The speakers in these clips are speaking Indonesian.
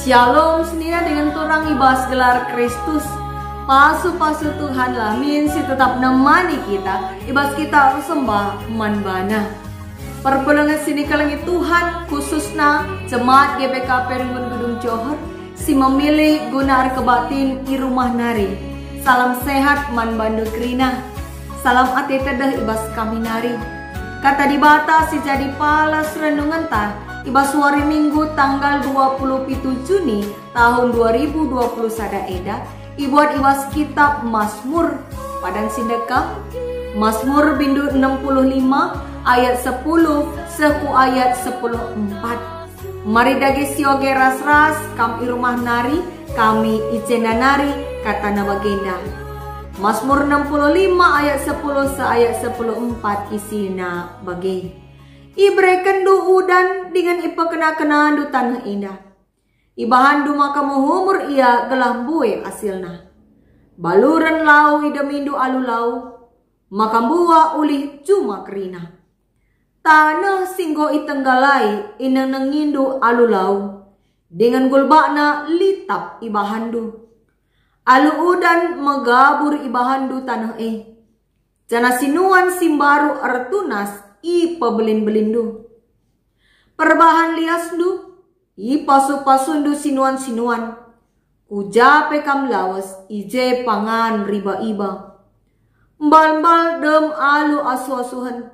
Shalom senina dengan turang ibas gelar Kristus. Pasu-pasu Tuhan lamin si tetap nemani kita. Ibas kita sembah manbana. Perpulungan sini kalangi Tuhan khususnya jemaat GBKP Ringun Gedung Johor si memilih guna kebatin i rumah nari. Salam sehat man bandu krina. Salam ati tedah ibas kami nari. Kata dibata si jadi palas renungan ta. Ibas hari Minggu tanggal 27 Juni tahun 2020 sada eda. Ibuat ibas kitab Mazmur padang sindeka. Mazmur bindu 65 ayat 10 seku ayat 14. Mari dagi sioge ras-ras kam i rumah nari kami icena nari kata nabagenda. Mazmur 65 ayat 10 se ayat 14 isina bagi. Ibreken du udan dengan ipa kena-kena du tanah indah. Ibahan du maka muhumur ia gelah bue asilna. Baluran lau idamindu alu lau. Maka buah ulih cuma kerina. Tanah singgo itenggalai inang nengindu alu lau. Dengan gulbakna litap ibahan du. Alu udan megabur ibahan du tanah Jana sinuan simbaru artunas i pebelin-belindu. Perbahan lias du, i pasu-pasundu sinuan-sinuan. Kujape kam lawas, ije pangan riba-iba. Mbal-mbal dem alu asu-asuhan.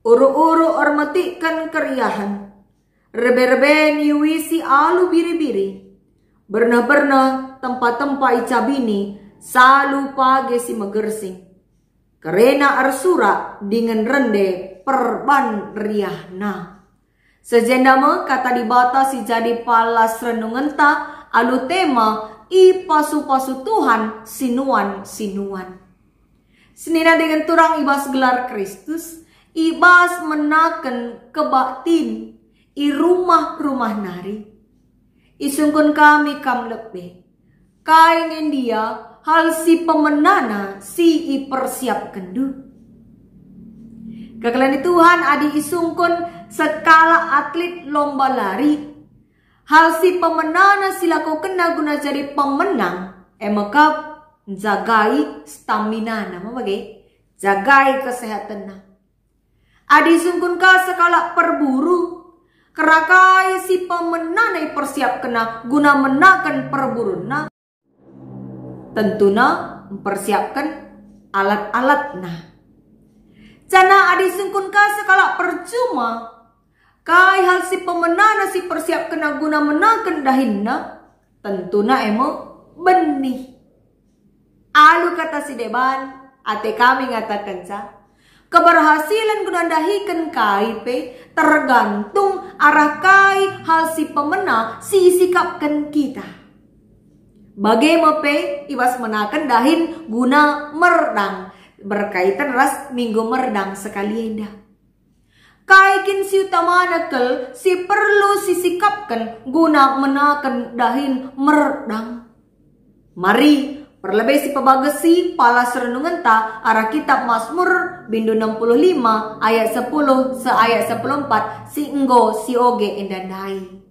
Uru-uru ormatikan keriahan. Rebe-rebe niwisi alu biri-biri. Berna-berna tempat-tempat icabini, salu page si megersing. Karena arsura dengan rende perban riahna. Sejendama kata dibata si jadi palas renungan ta alu tema i pasu-pasu Tuhan sinuan-sinuan. Senina dengan turang ibas gelar Kristus, ibas menaken kebatin i rumah-rumah nari. Isungkun kami kam lebih. Kaingin dia hal si pemenana si i persiap kendu. Kekalian Tuhan adi isungkun skala atlet lomba lari. Hal si pemenana silaku kena guna jadi pemenang. Maka jagai stamina nama bagai jagai kesehatan. Adi isungkun ka skala perburu. Kerakai si pemenana i persiap kena guna menakan perburuna. Tentuna mempersiapkan alat-alat nah. Cana adi sungkun ka sekala percuma. Kai hal si pemenana si persiap kena guna menakan dahinna. Tentuna emo benih. Alu kata si deban. Ate kami ngatakan sa. Keberhasilan guna dahikan kai pe tergantung arah kai hal si pemena si sikapkan kita. Bagaimana pe ibas menakan dahin guna merdang berkaitan ras minggu merdang sekali endah. Kaikin si utama nakel si perlu sisikapkan guna menakan dahin merdang. Mari perlebih si pebagesi palas renungan ta arah kitab Mazmur bindu 65 ayat 10 se ayat 14 si enggo si oge endandai.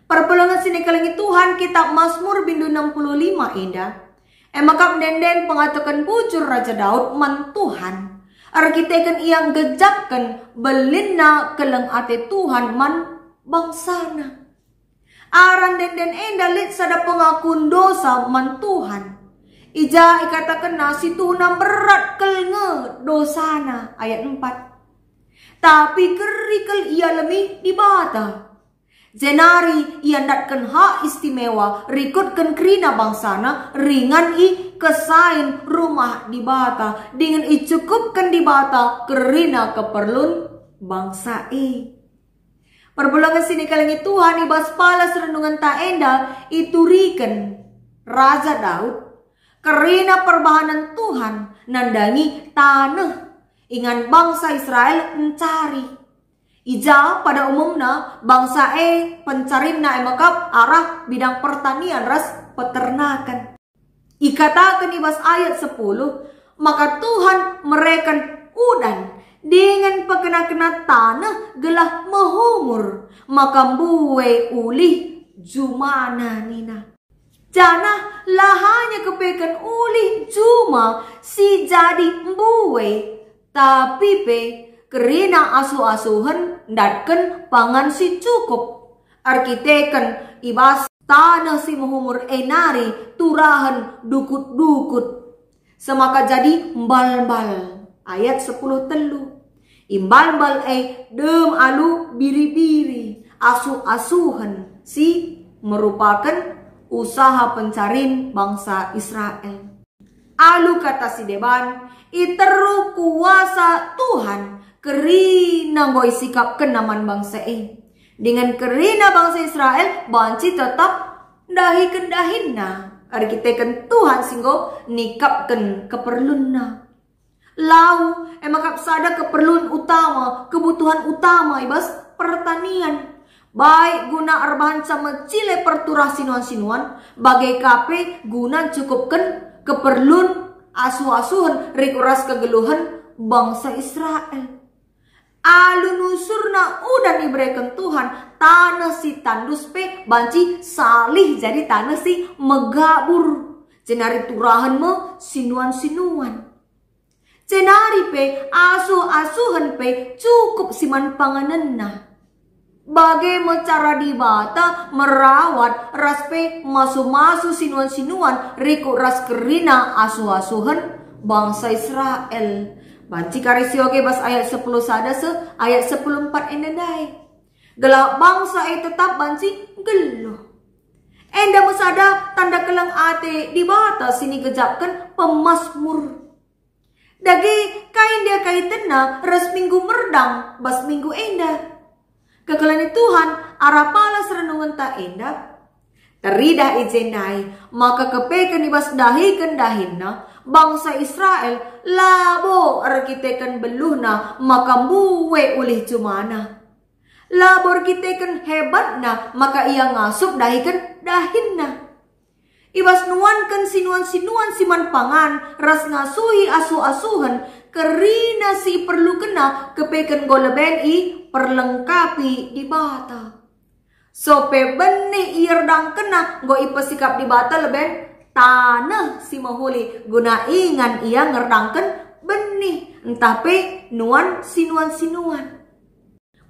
Perpulungan sini kalangi Tuhan kitab Mazmur bindu 65 indah. Emakap denden pengatakan bujur Raja Daud man Tuhan. Arkitekan yang gejakkan belina keleng ate Tuhan man bangsana. Aran denden endalit sada pengakun dosa man Tuhan. Ija ikatakan nasi tuna berat kelnge dosana ayat 4. Tapi kerikal ia lemi dibata. Jenari ia datkan hak istimewa rikutkan kerina bangsana ringan i kesain rumah dibata dengan i cukupkan dibata kerina keperlun bangsa i. Perbulangan sini kalangi Tuhan ibas palas renungan ta enda iturikan Raja Daud kerina perbahanan Tuhan nandangi tanah ingan bangsa Israel mencari. Ija pada umumnya bangsa pencarimna emakap arah bidang pertanian ras peternakan. Ikatakan ibas ayat 10 maka Tuhan merekan udan dengan pekena-kena tanah gelah mehumur maka buwe ulih jumana nina. Jana lahanya kepekan uli juma si jadi mbuwe. Tapi pe kerina asu-asuhan datken pangan si cukup. Arkiteken ibas tanah si muhumur enari turahan dukut-dukut. Semaka jadi mbal-mbal. Ayat 10 telu. Imbal-mbal dem alu biri-biri. Asu-asuhan si merupakan usaha pencarin bangsa Israel. Alu kata si deban, iteru kuasa Tuhan kerina ngoi sikap kenaman bangsa Dengan kerina bangsa Israel banci tetap dahiken dahinna. Arkiteken Tuhan singgo nikapken keperlunna. Lau emakap sada keperluan utama, kebutuhan utama ibas pertanian. Baik guna arbahan sama cile perturah sinuan-sinuan, bagai kape guna cukupkan keperluan asu-asuhan rikuras kegeluhan bangsa Israel. Alu nusurna udah diberikan Tuhan tanah si tandus pe banci salih jadi tanah si megabur. Cenari turahan me sinuan-sinuan. Cenari pe asu-asuhan pe cukup siman panganenna. Bagaimana cara dibata merawat raspe masu-masu sinuan-sinuan riku ras kerina asu-asuhan bangsa Israel. Banci karisioge bas ayat 10 sadase ayat 10 4 endandai. Gelap bangsa tetap banci geluh. Enda musada tanda kelang ate dibata sini gejapkan pemasmur. Dagi kain dia kaitena ras minggu merdang bas minggu enda. Kekelani Tuhan arapala serenungan tak endak. Teridah ijendai maka kepeken ibas dahi kendahinna bangsa Israel labo arkiteken beluhna maka buwe ulih cumana. Labo arkiteken hebatna maka ia ngasup dahiken dahinna. Ibas nuankan sinuan-sinuan siman pangan ras ngasuhi asu-asuhan kerina si perlu kena kepeken goleben perlengkapi di bata. Sope benih irdang kena go ipesikap di bata leben tanah si mahuli guna ingan ia ngerdangken benih entah pe nuan sinuan-sinuan.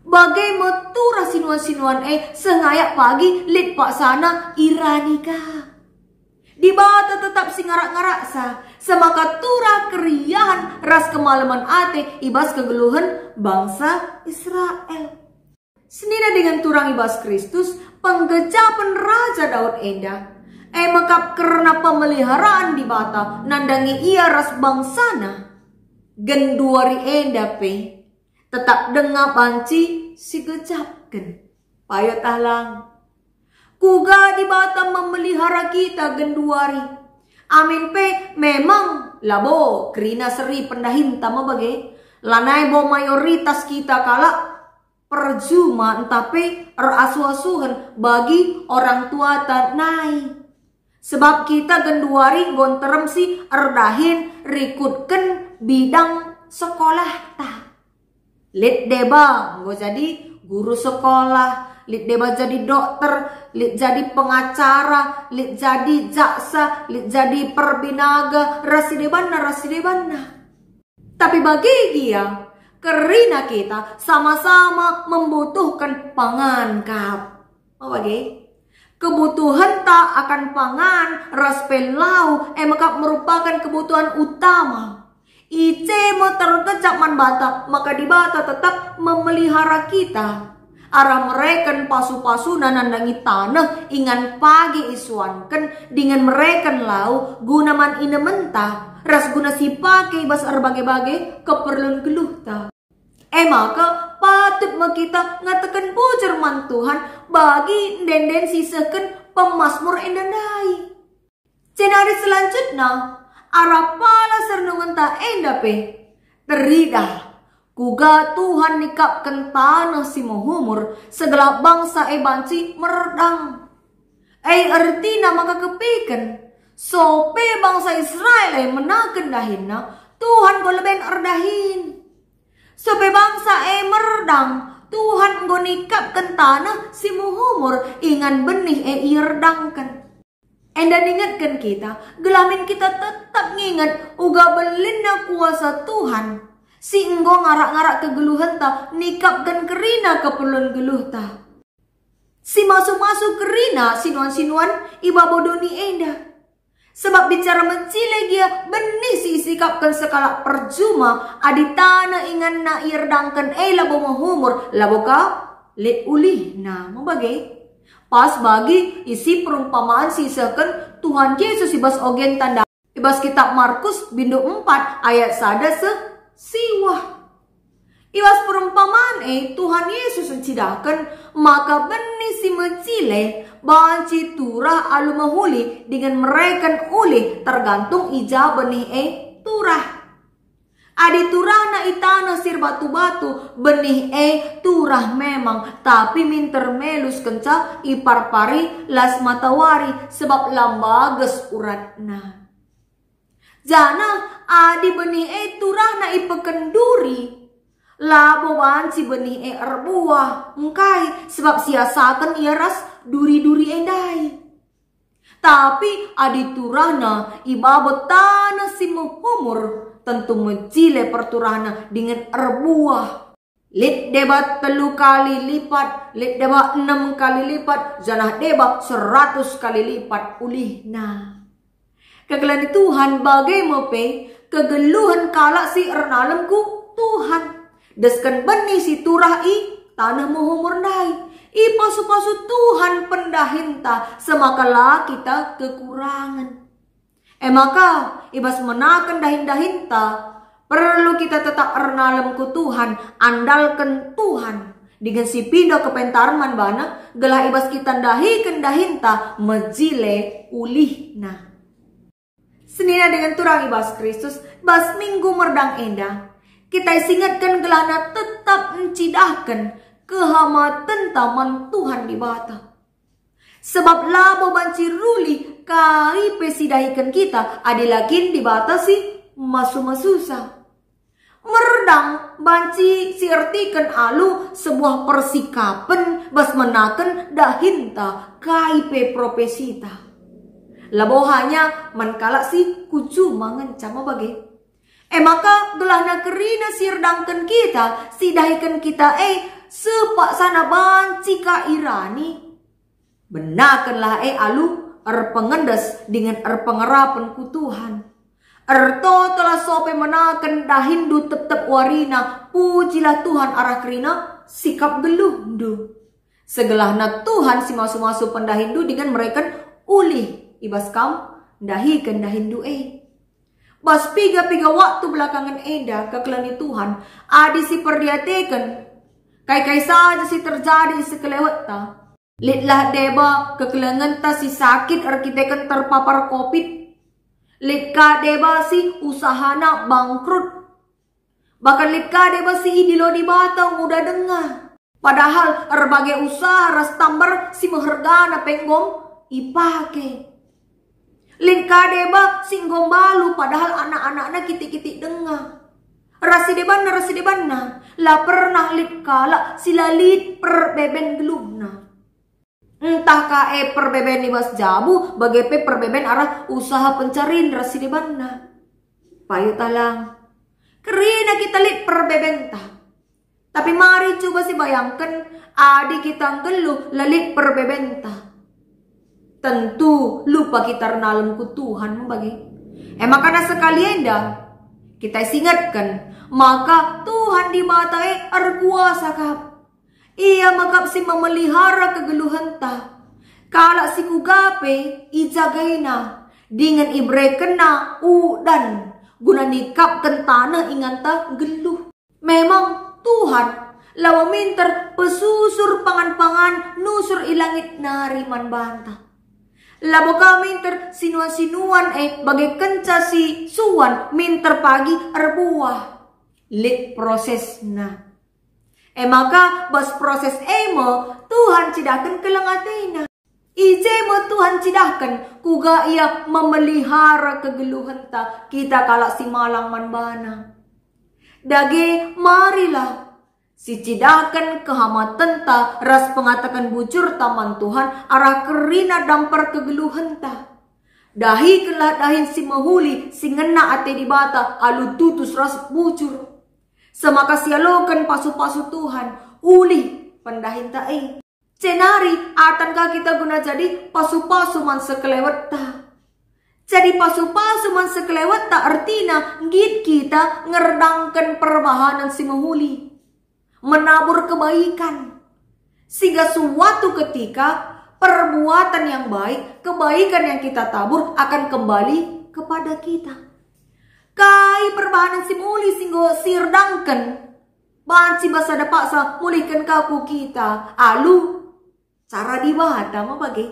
Bagai metura sinuan-sinuan sengayak pagi lit pak sana iranika. Di bata tetap singarak-ngarak sa semaka tura keriahan ras kemalaman ate ibas kegeluhan bangsa Israel. Senida dengan turang ibas Kristus penggejapan Raja Daud enda makap karena pemeliharaan di bata nandangi ia ras bangsana genduari enda pe tetap dengar banci si gejapken payo tahlang. Kuga di bata memelihara kita genduari. Amin pe memang labo kerina seri pendahin tama bagai lanai bo mayoritas kita kala perjuma entah pe asu-asuhan bagi orang tua tanai. Sebab kita genduari gonterem si erdahin rikutken bidang sekolah ta. Lit deba go jadi guru sekolah. Lit deba jadi dokter, lit jadi pengacara, lit jadi jaksa, lit jadi perbinaga, rasi debana. Tapi bagi dia, kerina kita sama-sama membutuhkan pangan kap. Oh bagi? Kebutuhan tak akan pangan, ras pelau, makap merupakan kebutuhan utama. Ice mau terkejap man bata, maka di bata tetap memelihara kita. Arah mereka pasu-pasu nanandangi tanah ingan pagi isuankan dengan mereka lau guna man ina mentah ras guna si pakai bas arbagai-bagai keperluan geluh ta. Maka patut kita ngatakan bujur man Tuhan bagi denden sisakan pemasmur endandai. Cenari selanjutnya arah pala serenungan ta endape teridah. Kuga Tuhan nikapkan tanah si mohumur segala bangsa banci meredang. Artina maka kepikan sope bangsa Israel menaken dahinna Tuhan goleben erdahin. Sope bangsa meredang Tuhan nggo nikapkan tanah si muhumur ingan benih irdangkan. Enda ingatkan kita, gelamin kita tetap ngingat uga belinda kuasa Tuhan. Si enggo ngarak-ngarak kegeluhan ta, nikapkan kerina keperluan geluh ta. Si masuk-masuk kerina sinuan-sinuan iba bodoni enda. Sebab bicara mencile dia benih si sikapkan sekala percuma adi tanah ingan na irdangkan labo mahumur labo ka let ulih na membagi. Pas bagi isi perumpamaan sisakan Tuhan Yesus ibas ogen tanda. Ibas kitab Markus bindu 4 ayat sada siwah. Ibas perumpamaan Tuhan Yesus mencidakan maka benih si mencile banci turah alu mahuli dengan mereka ulih tergantung ija benih turah. Adi turah na itana sir batu-batu benih turah memang tapi minter melus kenca iparpari las matawari sebab lambages uratna. Jana adi benih turah na ipekenduri labo banci benih erbuah engkai sebab siasakan ia ras duri-duri endai. Tapi adi turahna ibabot tanah si muhumur tentu mencile perturahna dengan erbuah. Lit debat 3 kali lipat, lit debat 6 kali lipat, janah debat 100 kali lipat ulihna. Kegelan Tuhan bagai mope kegeluhan kala si ernalemku Tuhan. Deskan benih si turah tanah muhumur ndai. Pasu-pasu Tuhan pendahinta semakala kita kekurangan. Maka ibas menakan dahin-dahinta perlu kita tetap ernalem ku Tuhan, andalkan Tuhan. Dengan si pindah ke pentarman bana gelah ibas kita dahikan dahinta mejile ulihna. Senina dengan turang ibas Kristus bas minggu merdang enda. Kita singatkan gelana tetap mencidahkan kehamatan taman Tuhan di bata. Sebab labo banci ruli kai pesidahikan kita adilakin dibatasi masu-masusa. Meredang banci siartikan alu sebuah persikapan bas menaken dahinta kai pe propesita. Labo hanya menkala si kucu mangencama bagi. Maka gelahna kerina sirdangkan kita sidahikan kita sepak sana banci ka irani. Benakanlah alu pengendas dengan pengerapan ku Tuhan. Erto telah sope menakan dahindu tetep warina pujilah Tuhan arah kerina sikap geluhdu. Segelahna Tuhan si masu-masu pendahindu dengan mereka ulih ibas kam dahikan dahindu Bas piga-piga waktu belakangan eda kekelani Tuhan adi si perdiatekan kai-kai saja si terjadi sekelewat ta. Litlah deba kekelengan ta si sakit arkiteken terpapar COVID. Litka deba si usahana bangkrut. Bahkan litka deba si idilo di batang udah dengar. Padahal berbagai usaha ras tambar si mehergana penggom ipake. Litka deba si ngombalu padahal anak-anaknya kitik-kitik dengar. Rasi debana la pernah litkala silalit perbeben gelumna. Entah kae perbeben libas jabu, bagepe perbeben arah usaha pencarian rasi di bana. Payu talang. Kerina kita lit perbeben ta. Tapi mari coba si bayangkan adik kita geluh lalit perbeben ta. Tentu lupa kita renalem ku Tuhan membagi. Makanya sekalian dah kita ingatkan maka Tuhan di mata erkuasa kap. Ia makap si memelihara kegeluhan ta. Kala si kugape ijagaina dengan ibrekena dan guna nikap kentana ingan ta geluh. Memang Tuhan lawa minter pesusur pangan-pangan nusur ilangit nari man banta. Labo ka minter sinuan-sinuan bagai kenca si suan minter pagi erbuah. Lit proses na. Maka bas proses mo Tuhan cidakan kelengatena. Mo Tuhan cidakan kuga ia memelihara kegeluhan ta kita kalak si malang manbana. Dage marilah Si cidakan kehamatan ta, ras pengatakan bujur taman Tuhan, arah kerina dampar kegeluhan ta. Dahi kelah dahin si mahuli, si ngena ate di bata, alu tutus ras bujur. Semaka sialokan pasu-pasu Tuhan, uli pandahin ta Cenari atan ka kita guna jadi pasu-pasu man sekelewat ta. Jadi pasu-pasu man sekelewat ta artina git kita ngerdangkan perbahanan si mahuli. Menabur kebaikan. Sehingga suatu ketika perbuatan yang baik, kebaikan yang kita tabur akan kembali kepada kita. Kai perbahanan si muli singgo sirdangkan. Banci basa dapaksa mulihkan kaku kita. Alu cara dibata mabagi.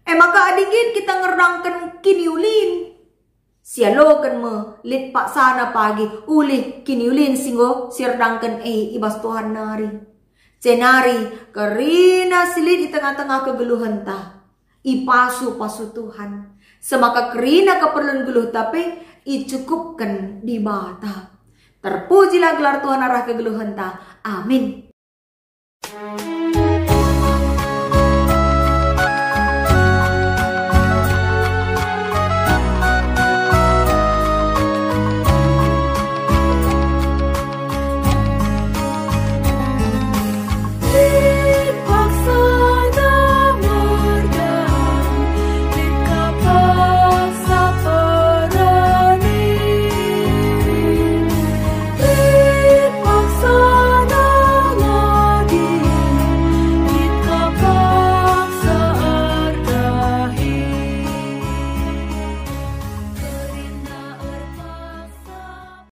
Maka adingin kita ngerdangkan kiniulin. Sialokan me lit pak sana pagi uli kiniulin singgo sirdangkan ibas Tuhan nari. Cenari kerina silit di tengah-tengah kegeluhan ta. Ipasu-pasu Tuhan. Semaka kerina keperluan geluh tapi icukupkan di bata. Terpujilah gelar Tuhan arah kegeluhan ta. Amin.